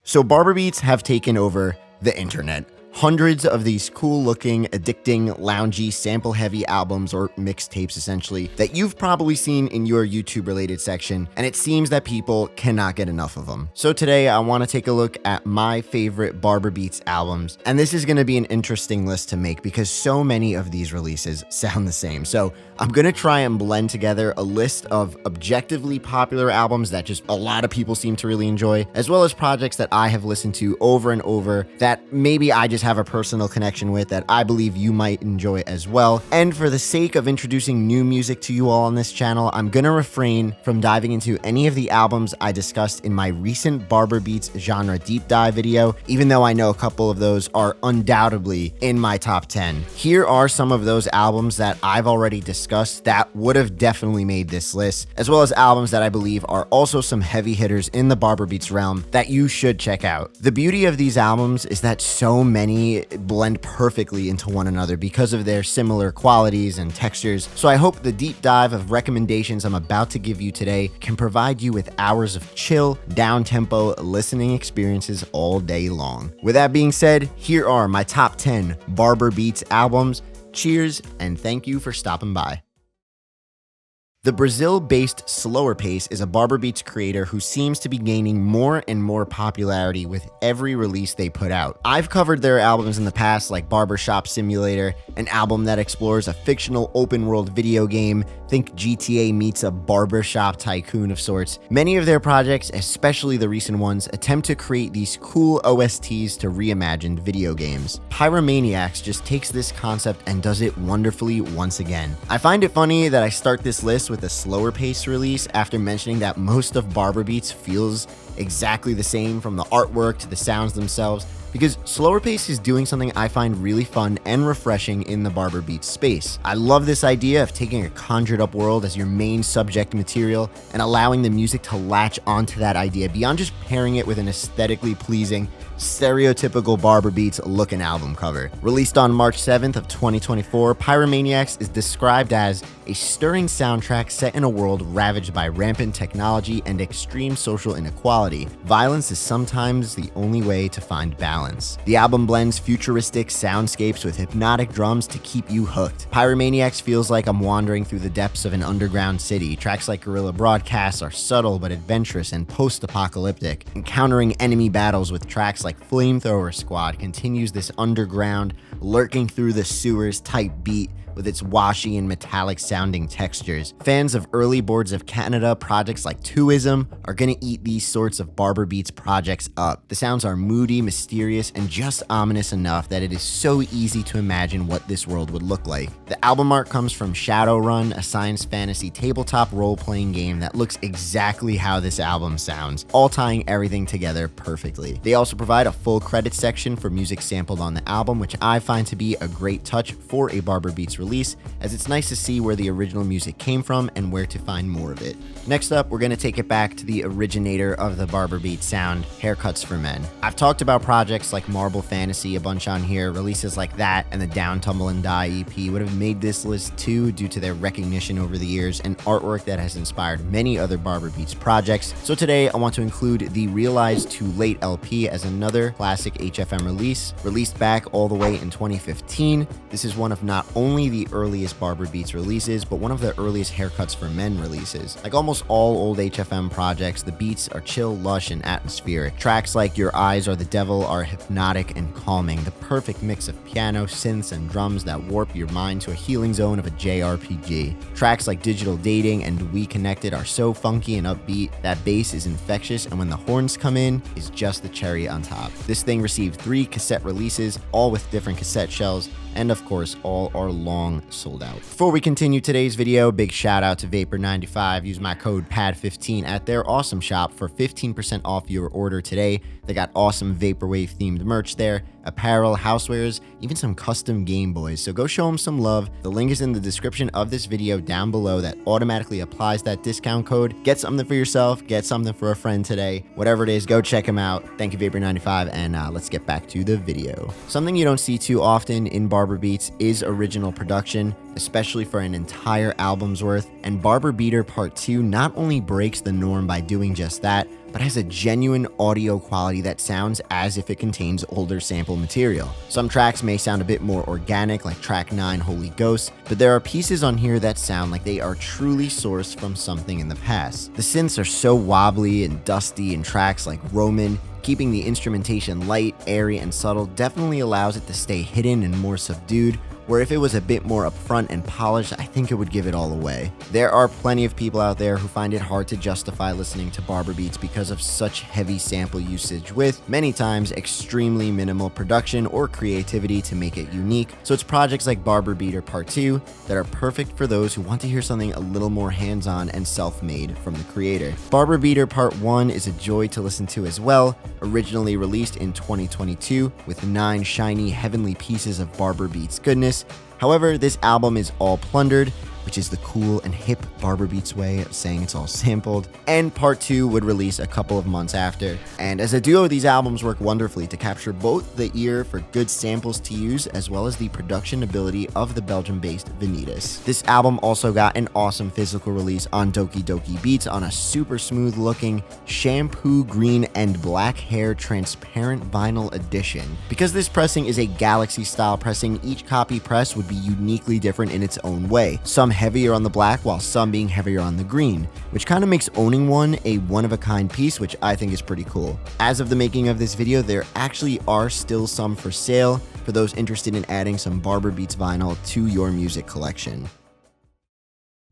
So Barber beats have taken over the internet. Hundreds of these cool-looking, addicting, loungy, sample-heavy albums, or mixtapes essentially, that you've probably seen in your YouTube-related section, and it seems that people cannot get enough of them. So today, I want to take a look at my favorite Barber Beats albums, and this is going to be an interesting list to make because so many of these releases sound the same. So I'm going to try and blend together a list of objectively popular albums that just a lot of people seem to really enjoy, as well as projects that I have listened to over and over that maybe I just have a personal connection with that I believe you might enjoy as well. And for the sake of introducing new music to you all on this channel, I'm gonna refrain from diving into any of the albums I discussed in my recent Barber Beats genre deep dive video, even though I know a couple of those are undoubtedly in my top 10. Here are some of those albums that I've already discussed that would have definitely made this list, as well as albums that I believe are also some heavy hitters in the Barber Beats realm that you should check out. The beauty of these albums is that so many blend perfectly into one another because of their similar qualities and textures. So I hope the deep dive of recommendations I'm about to give you today can provide you with hours of chill, down-tempo listening experiences all day long. With that being said, here are my top 10 Barber Beats albums. Cheers, and thank you for stopping by. The Brazil-based Slower Pace is a Barber Beats creator who seems to be gaining more and more popularity with every release they put out. I've covered their albums in the past, like Barbershop Simulator, an album that explores a fictional open-world video game. Think GTA meets a barbershop tycoon of sorts. Many of their projects, especially the recent ones, attempt to create these cool OSTs to reimagined video games. Pyromaniacs just takes this concept and does it wonderfully once again. I find it funny that I start this list with a Slower Pace release after mentioning that most of Barber Beats feels exactly the same, from the artwork to the sounds themselves, because Slower Pace is doing something I find really fun and refreshing in the Barber Beats space. I love this idea of taking a conjured up world as your main subject material and allowing the music to latch onto that idea beyond just pairing it with an aesthetically pleasing, stereotypical Barber Beats looking album cover. Released on March 7th of 2024, Pyromaniacs is described as a stirring soundtrack set in a world ravaged by rampant technology and extreme social inequality. Violence is sometimes the only way to find balance. The album blends futuristic soundscapes with hypnotic drums to keep you hooked. Pyromaniacs feels like I'm wandering through the depths of an underground city. Tracks like Guerrilla Broadcasts are subtle but adventurous and post-apocalyptic. Encountering enemy battles with tracks like Flamethrower Squad continues this underground, lurking through the sewers type beat with its washy and metallic sounding textures. Fans of early Boards of Canada projects like Twoism are gonna eat these sorts of Barber Beats projects up. The sounds are moody, mysterious, and just ominous enough that it is so easy to imagine what this world would look like. The album art comes from Shadowrun, a science fantasy tabletop role-playing game that looks exactly how this album sounds, all tying everything together perfectly. They also provide a full credits section for music sampled on the album, which I find to be a great touch for a Barber Beats release, as it's nice to see where the original music came from and where to find more of it. Next up, we're going to take it back to the originator of the Barber Beat sound, Haircuts for Men. I've talked about projects like Marble Fantasy a bunch on here. Releases like that and the Down, Tumble, and Die EP would have made this list too due to their recognition over the years and artwork that has inspired many other Barber Beats projects. So today, I want to include the Realize Too Late LP as another classic HFM release, released back all the way in 2015. This is one of not only the earliest Barber Beats releases, but one of the earliest Haircuts for Men releases. Like almost all old HFM projects, the beats are chill, lush, and atmospheric. Tracks like Your Eyes Are the Devil are hypnotic and calming, the perfect mix of piano, synths, and drums that warp your mind to a healing zone of a JRPG. Tracks like Digital Dating and We Connected are so funky and upbeat. That bass is infectious, and when the horns come in, is just the cherry on top. This thing received 3 cassette releases, all with different cassette shells, and of course, all are long sold out. Before we continue today's video, big shout out to Vapor95. Use my code PAD15 at their awesome shop for 15% off your order today. They got awesome Vaporwave themed merch there, apparel, housewares, even some custom Game Boys. So go show them some love. The link is in the description of this video down below that automatically applies that discount code. Get something for yourself, get something for a friend today. Whatever it is, go check them out. Thank you, Vapor95, and let's get back to the video. Something you don't see too often in Barber Beats is original production, especially for an entire album's worth, and Barber Beater Part 2 not only breaks the norm by doing just that, but has a genuine audio quality that sounds as if it contains older sample material. Some tracks may sound a bit more organic, like track 9, Holy Ghost, but there are pieces on here that sound like they are truly sourced from something in the past. The synths are so wobbly and dusty in tracks like Roman. Keeping the instrumentation light, airy, and subtle definitely allows it to stay hidden and more subdued, where if it was a bit more upfront and polished, I think it would give it all away. There are plenty of people out there who find it hard to justify listening to Barber beats because of such heavy sample usage with, many times, extremely minimal production or creativity to make it unique, so it's projects like Barber Beater Part 2 that are perfect for those who want to hear something a little more hands-on and self-made from the creator. Barber Beater Part 1 is a joy to listen to as well, originally released in 2022 with 9 shiny heavenly pieces of Barber beats goodness. However, this album is all plundered, which is the cool and hip Barber Beats way of saying it's all sampled, and Part 2 would release a couple of months after. And as a duo, these albums work wonderfully to capture both the ear for good samples to use as well as the production ability of the Belgium-based Venitas. This album also got an awesome physical release on Doki Doki Beats on a super smooth looking shampoo green and black hair transparent vinyl edition. Because this pressing is a Galaxy style pressing, each copy press would be uniquely different in its own way. Some heavier on the black while some being heavier on the green, which kind of makes owning one a one-of-a-kind piece, which I think is pretty cool. As of the making of this video, there actually are still some for sale for those interested in adding some Barber Beats vinyl to your music collection.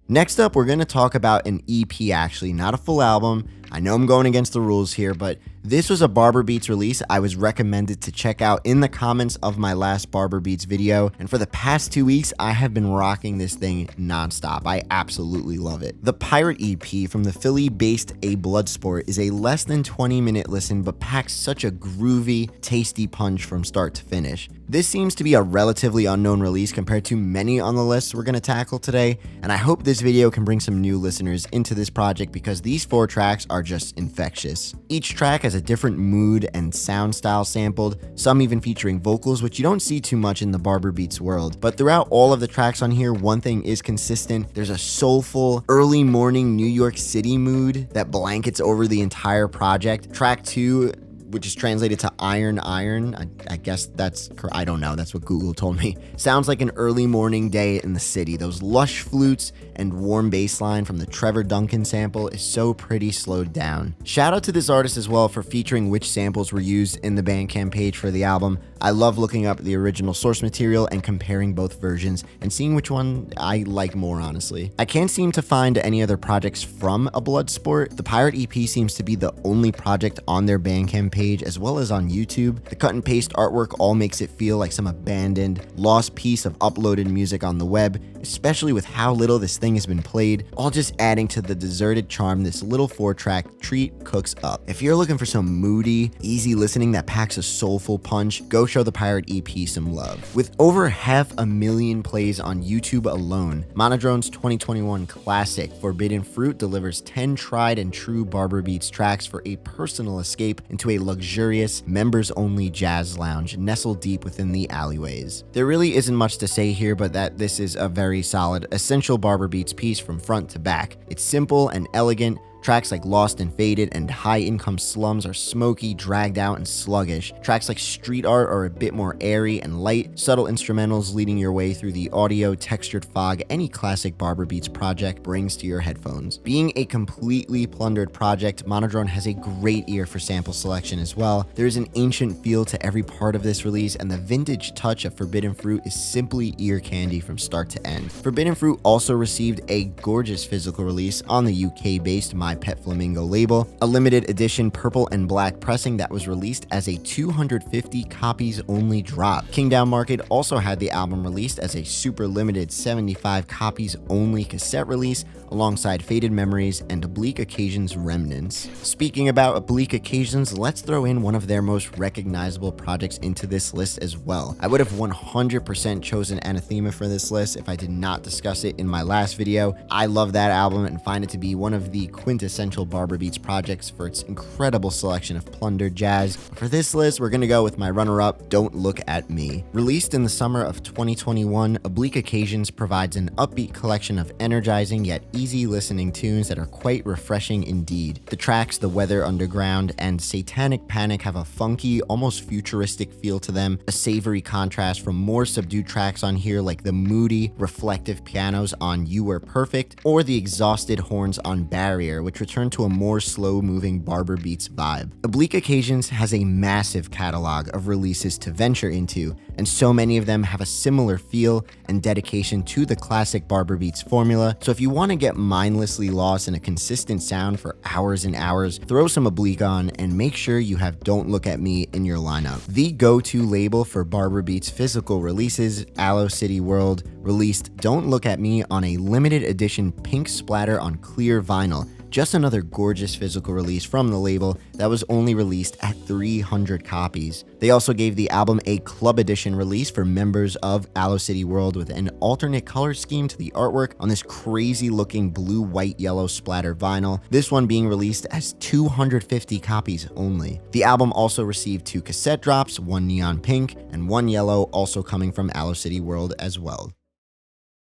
Next up, we're going to talk about an EP actually, not a full album. I know I'm going against the rules here, but this was a Barber Beats release I was recommended to check out in the comments of my last Barber Beats video, and for the past 2 weeks, I have been rocking this thing nonstop. I absolutely love it. The Pirate EP from the Philly-based A Bloodsport is a less than 20-minute listen, but packs such a groovy, tasty punch from start to finish. This seems to be a relatively unknown release compared to many on the list we're going to tackle today, and I hope this video can bring some new listeners into this project because these 4 tracks are just infectious. Each track has a different mood and sound style sampled, some even featuring vocals, which you don't see too much in the Barber Beats world. But throughout all of the tracks on here, one thing is consistent. There's a soulful, early morning New York City mood that blankets over the entire project. Track 2, which is translated to Iron. I guess that's, I don't know, that's what Google told me. Sounds like an early morning day in the city. Those lush flutes and warm bass line from the Trevor Duncan sample is so pretty slowed down. Shout out to this artist as well for featuring which samples were used in the Bandcamp page for the album. I love looking up the original source material and comparing both versions and seeing which one I like more, honestly. I can't seem to find any other projects from A Bloodsport. The Pirate EP seems to be the only project on their Bandcamp page as well as on YouTube. The cut and paste artwork all makes it feel like some abandoned, lost piece of uploaded music on the web, especially with how little this thing has been played, all just adding to the deserted charm this little 4-track treat cooks up. If you're looking for some moody, easy listening that packs a soulful punch, go show the Pirate EP some love. With over 500,000 plays on YouTube alone, Monodrone's 2021 classic Forbidden Fruit delivers 10 tried and true Barber Beats tracks for a personal escape into a luxurious, members-only jazz lounge nestled deep within the alleyways. There really isn't much to say here, but that this is a very solid, essential Barber Beats piece from front to back. It's simple and elegant. Tracks like Lost and Faded and High Income Slums are smoky, dragged out, and sluggish. Tracks like Street Art are a bit more airy and light, subtle instrumentals leading your way through the audio textured fog any classic Barber Beats project brings to your headphones. Being a completely plundered project, Monodrone has a great ear for sample selection as well. There is an ancient feel to every part of this release, and the vintage touch of Forbidden Fruit is simply ear candy from start to end. Forbidden Fruit also received a gorgeous physical release on the UK-based My Pet Flamingo label, a limited edition purple and black pressing that was released as a 250 copies only drop. King Down Market also had the album released as a super limited 75 copies only cassette release alongside Faded Memories and Oblique Occasions Remnants. Speaking about Oblique Occasions, let's throw in one of their most recognizable projects into this list as well. I would have 100% chosen Anathema for this list if I did not discuss it in my last video. I love that album and find it to be one of the quintessential Barber Beats projects for its incredible selection of plundered jazz. For this list, we're gonna go with my runner-up, Don't Look at Me. Released in the summer of 2021, Oblique Occasions provides an upbeat collection of energizing yet easy listening tunes that are quite refreshing indeed. The tracks The Weather Underground and Satanic Panic have a funky, almost futuristic feel to them, a savory contrast from more subdued tracks on here like the moody, reflective pianos on You Were Perfect, or the exhausted horns on Barrier, which return to a more slow-moving Barber Beats vibe. Oblique Occasions has a massive catalog of releases to venture into, and so many of them have a similar feel and dedication to the classic Barber Beats formula, so if you want to get mindlessly lost in a consistent sound for hours and hours, throw some Oblique on and make sure you have Don't Look at Me in your lineup. The go-to label for Barber Beats physical releases, Aloe City World, released Don't Look at Me on a limited edition pink splatter on clear vinyl. Just another gorgeous physical release from the label that was only released at 300 copies. They also gave the album a club edition release for members of Aloe City World with an alternate color scheme to the artwork on this crazy looking blue, white, yellow splatter vinyl, this one being released as 250 copies only. The album also received 2 cassette drops, one neon pink and one yellow, also coming from Aloe City World as well.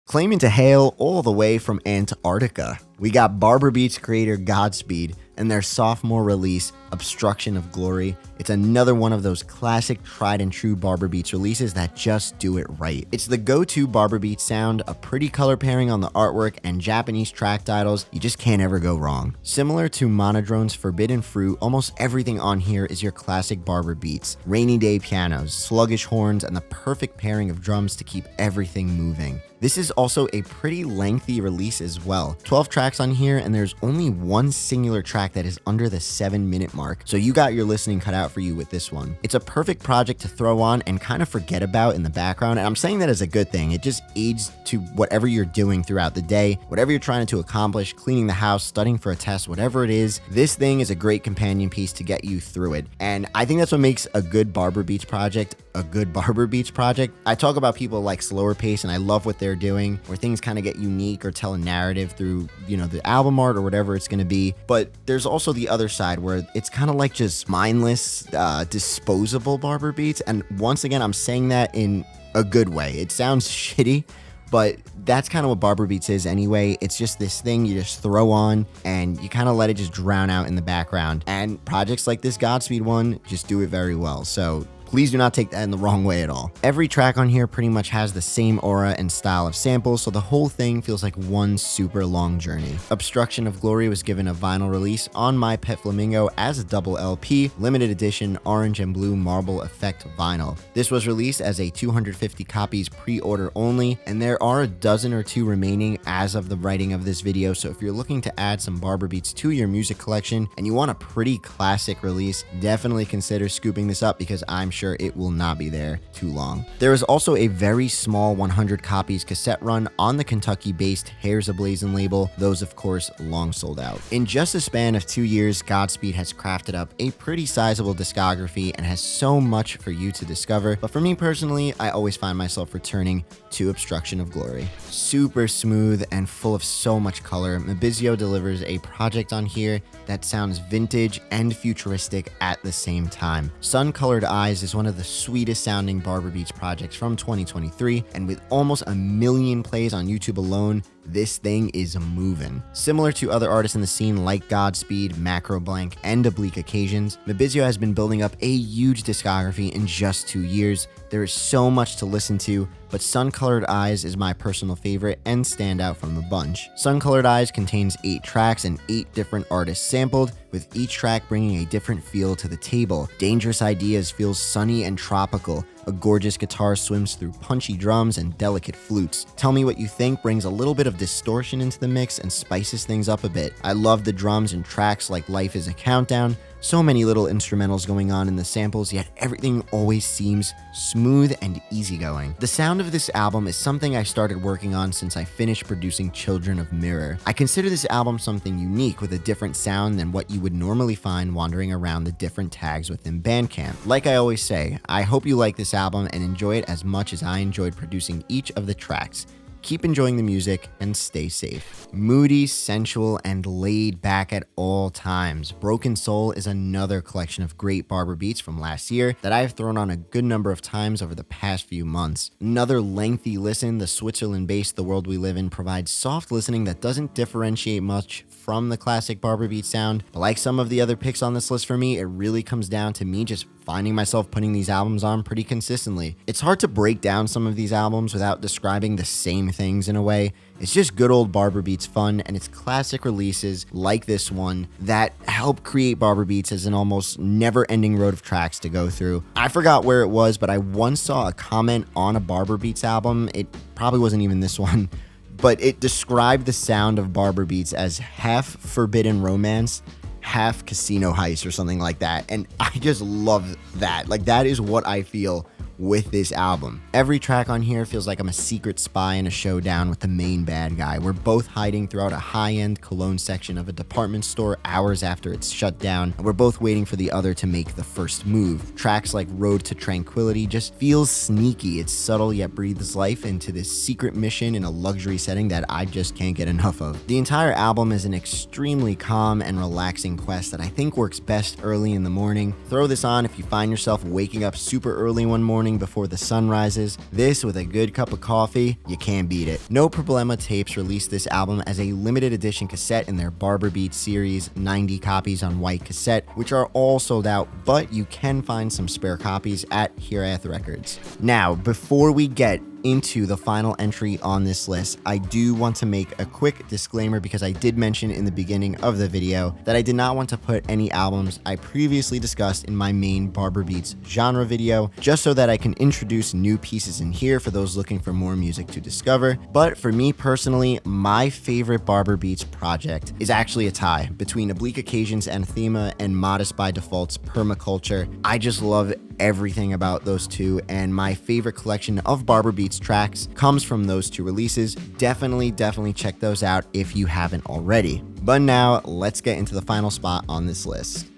Claiming to hail all the way from Antarctica, we got Barber Beats creator Godspeed and their sophomore release, Obstruction of Glory. It's another one of those classic tried and true Barber Beats releases that just do it right. It's the go-to Barber Beats sound, a pretty color pairing on the artwork, and Japanese track titles. You just can't ever go wrong. Similar to Monodrone's Forbidden Fruit, almost everything on here is your classic Barber Beats. Rainy day pianos, sluggish horns, and the perfect pairing of drums to keep everything moving. This is also a pretty lengthy release as well. 12 tracks on here, and there's only one singular track that is under the 7-minute mark, so you got your listening cut out for you with this one. It's a perfect project to throw on and kind of forget about in the background, and I'm saying that as a good thing. It just aids to whatever you're doing throughout the day, whatever you're trying to accomplish, cleaning the house, studying for a test, whatever it is. This thing is a great companion piece to get you through it, and I think that's what makes a good Barber Beats project a good Barber Beats project. I talk about people like slower pace, and I love what they're doing, where things kind of get unique or tell a narrative through, the album art or whatever it's going to be. But there's also the other side where it's kind of like just mindless, disposable Barber Beats. And once again, I'm saying that in a good way. It sounds shitty, but that's kind of what Barber Beats is anyway. It's just this thing you just throw on and you kind of let it just drown out in the background. And projects like this Godspeed one just do it very well. So please do not take that in the wrong way at all. Every track on here pretty much has the same aura and style of samples, so the whole thing feels like one super long journey. Obstruction of Glory was given a vinyl release on My Pet Flamingo as a double LP, limited edition orange and blue marble effect vinyl. This was released as a 250 copies pre-order only, and there are a dozen or two remaining as of the writing of this video, so if you're looking to add some Barber Beats to your music collection and you want a pretty classic release, definitely consider scooping this up because I'm sure it will not be there too long. There is also a very small 100 copies cassette run on the Kentucky-based Hairs Ablazing label, those of course long sold out. In just a span of 2 years, Godspeed has crafted up a pretty sizable discography and has so much for you to discover, but for me personally, I always find myself returning to Obstruction of Glory. Super smooth and full of so much color, Mizio delivers a project on here that sounds vintage and futuristic at the same time. Sun-Colored Eyes is one of the sweetest sounding Barber Beats projects from 2023, and with almost 1 million plays on YouTube alone, this thing is moving. Similar to other artists in the scene like Godspeed, Macroblank, and Oblique Occasions, Mizio has been building up a huge discography in just 2 years. There is so much to listen to, but Sun-Colored Eyes is my personal favorite and standout from the bunch. Sun-Colored Eyes contains 8 tracks and 8 different artists sampled, with each track bringing a different feel to the table. Dangerous Ideas feels sunny and tropical. A gorgeous guitar swims through punchy drums and delicate flutes. Tell Me What You Think brings a little bit of distortion into the mix and spices things up a bit. I love the drums and tracks like Life is a Countdown. So many little instrumentals going on in the samples, yet everything always seems smooth and easygoing. The sound of this album is something I started working on since I finished producing Children of Mirror. I consider this album something unique with a different sound than what you would normally find wandering around the different tags within Bandcamp. Like I always say, I hope you like this album and enjoy it as much as I enjoyed producing each of the tracks. Keep enjoying the music and stay safe. Moody, sensual, and laid back at all times, Broken Soul is another collection of great Barber beats from last year that I have thrown on a good number of times over the past few months. Another lengthy listen, the Switzerland-based The World We Live In provides soft listening that doesn't differentiate much from the classic Barber beat sound, but like some of the other picks on this list for me, it really comes down to me just finding myself putting these albums on pretty consistently. It's hard to break down some of these albums without describing the same things in a way. It's just good old Barber beats fun, and it's classic releases like this one that help create Barber beats as an almost never-ending road of tracks to go through. I forgot where it was, but I once saw a comment on a Barber beats album. It probably wasn't even this one, but it described the sound of Barber beats as half forbidden romance, half casino heist or something like that. And I just love that. Like, that is what I feel with this album. Every track on here feels like I'm a secret spy in a showdown with the main bad guy. We're both hiding throughout a high-end cologne section of a department store hours after it's shut down, and we're both waiting for the other to make the first move. Tracks like Road to Tranquility just feels sneaky. It's subtle yet breathes life into this secret mission in a luxury setting that I just can't get enough of. The entire album is an extremely calm and relaxing quest that I think works best early in the morning. Throw this on if you find yourself waking up super early one morning before the sun rises. This with a good cup of coffee, you can't beat it. No Problema Tapes released this album as a limited edition cassette in their Barber Beats series, 90 copies on white cassette, which are all sold out, but you can find some spare copies at Hereath Records. Now, before we get into the final entry on this list, I do want to make a quick disclaimer because I did mention in the beginning of the video that I did not want to put any albums I previously discussed in my main Barber Beats genre video, just so that I can introduce new pieces in here for those looking for more music to discover. But for me personally, my favorite Barber Beats project is actually a tie between Oblique Occasions Anathema and Modest by Default's Permaculture. I just love everything about those two, and my favorite collection of Barber Beats tracks comes from those two releases. Definitely check those out if you haven't already. But now, let's get into the final spot on this list.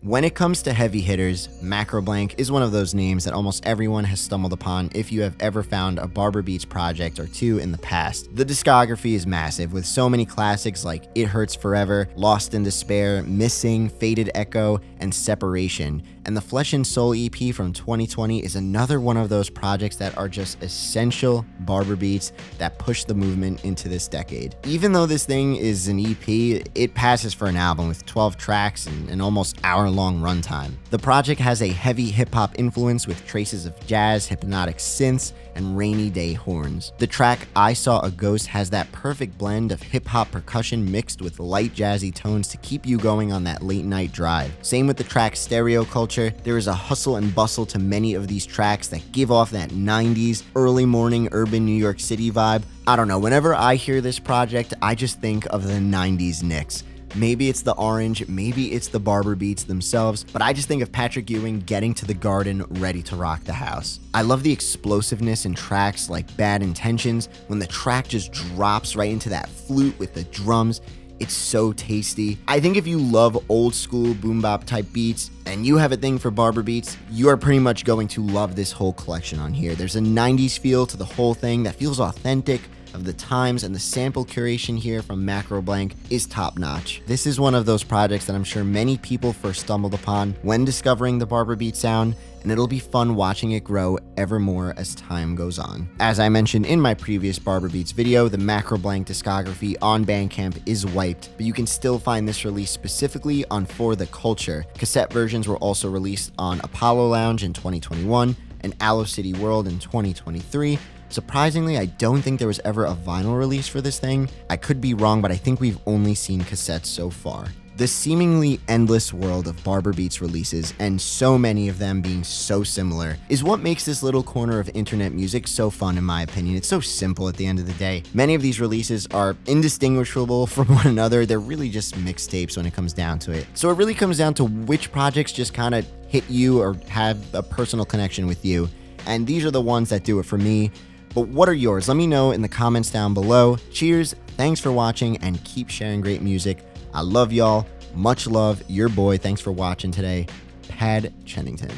When it comes to heavy hitters, Macroblank is one of those names that almost everyone has stumbled upon if you have ever found a Barber Beats project or two in the past. The discography is massive, with so many classics like It Hurts Forever, Lost in Despair, Missing, Faded Echo, and Separation. And the Flesh and Soul EP from 2020 is another one of those projects that are just essential Barber Beats that push the movement into this decade. Even though this thing is an EP, it passes for an album with 12 tracks and an almost hour-long runtime. The project has a heavy hip-hop influence with traces of jazz, hypnotic synths, and rainy day horns. The track I Saw a Ghost has that perfect blend of hip-hop percussion mixed with light jazzy tones to keep you going on that late night drive. Same with the track Stereo Culture. There is a hustle and bustle to many of these tracks that give off that 90s early morning urban New York City vibe. I don't know, whenever I hear this project, I just think of the 90s Knicks. Maybe it's the orange, maybe it's the Barber Beats themselves, but I just think of Patrick Ewing getting to the Garden ready to rock the house. I love the explosiveness in tracks like Bad Intentions, when the track just drops right into that flute with the drums. It's so tasty. I think if you love old school boom bap type beats and you have a thing for Barber Beats, you are pretty much going to love this whole collection on here. There's a 90s feel to the whole thing that feels authentic of the times, and the sample curation here from Macroblank is top notch. This is one of those projects that I'm sure many people first stumbled upon when discovering the Barber Beat sound, and it'll be fun watching it grow ever more as time goes on. As I mentioned in my previous Barber Beats video, the Macroblank discography on Bandcamp is wiped, but you can still find this release specifically on For the Culture. Cassette versions were also released on Apollo Lounge in 2021 and Aloe City World in 2023. Surprisingly, I don't think there was ever a vinyl release for this thing. I could be wrong, but I think we've only seen cassettes so far. The seemingly endless world of Barber Beats releases, and so many of them being so similar, is what makes this little corner of internet music so fun in my opinion. It's so simple at the end of the day. Many of these releases are indistinguishable from one another. They're really just mixtapes when it comes down to it. So it really comes down to which projects just kind of hit you or have a personal connection with you. And these are the ones that do it for me. But what are yours? Let me know in the comments down below. Cheers, thanks for watching, and keep sharing great music. I love y'all. Much love, your boy. Thanks for watching today. Pad Chennington.